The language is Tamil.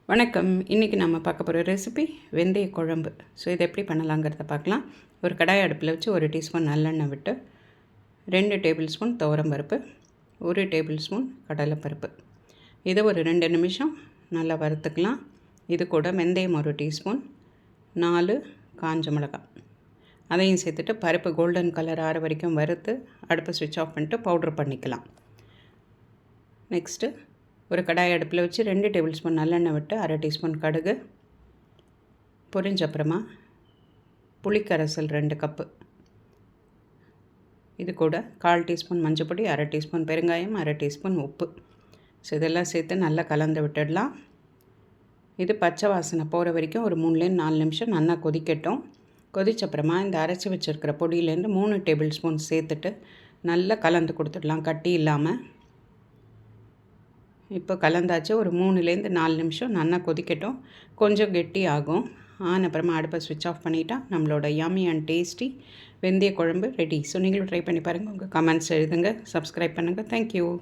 வணக்கம். இன்றைக்கி நம்ம பார்க்க போகிற ரெசிபி வெந்தய குழம்பு. ஸோ இதை எப்படி பண்ணலாங்கிறத பார்க்கலாம். ஒரு கடாய் அடுப்பில் வச்சு 1 டீஸ்பூன் நல்லெண்ணெய் விட்டு 2 டேபிள் ஸ்பூன் துவரம்பருப்பு, 1 டேபிள் ஸ்பூன் கடலைப்பருப்பு, இதை ஒரு 2 நிமிஷம் நல்லா வறுத்துக்கலாம். இது கூட வெந்தயம் 1 டீஸ்பூன், 4 காஞ்ச மிளகாய், அதையும் சேர்த்துட்டு பருப்பு கோல்டன் கலர் ஆற வரைக்கும் வறுத்து அடுப்பை ஸ்விட்ச் ஆஃப் பண்ணிட்டு பவுட்ரு பண்ணிக்கலாம். நெக்ஸ்ட்டு ஒரு கடாய் அடுப்பில் வச்சு 2 டேபிள் ஸ்பூன் நல்லெண்ணெய் விட்டு 1/2 டீஸ்பூன் கடுகு பொரிஞ்ச அப்புறமா புளிக்கரைசல் 2 கப்பு, இது கூட 1/4 டீஸ்பூன் மஞ்சள் பொடி, 1/2 டீஸ்பூன் பெருங்காயம், 1/2 டீஸ்பூன் உப்பு. ஸோ இதெல்லாம் சேர்த்து நல்லா கலந்து விட்டுடலாம். இது பச்சை வாசனை போகிற வரைக்கும் ஒரு 3லேருந்து 4 நிமிஷம் நல்லா கொதிக்கட்டும். கொதிச்சப்புறமா இந்த அரைச்சி வச்சுருக்கிற பொடியிலேருந்து 3 டேபிள் ஸ்பூன் சேர்த்துட்டு நல்லா கலந்து கொடுத்துடலாம், கட்டி இல்லாமல். இப்போ கலந்தாச்சு. ஒரு 3லேருந்து 4 நிமிஷம் நல்லா கொதிக்கட்டும். கொஞ்சம் கெட்டி ஆகும். அப்புறமா அடுப்பை ஸ்விட்ச் ஆஃப் பண்ணிட்டா நம்மளோட யம்மி அண்ட் டேஸ்டி வெந்தய குழம்பு ரெடி. ஸோ நீங்களும் ட்ரை பண்ணி பாருங்கள். உங்கள் கமெண்ட்ஸ் எழுதுங்க, சப்ஸ்கிரைப் பண்ணுங்கள். தேங்க்யூ.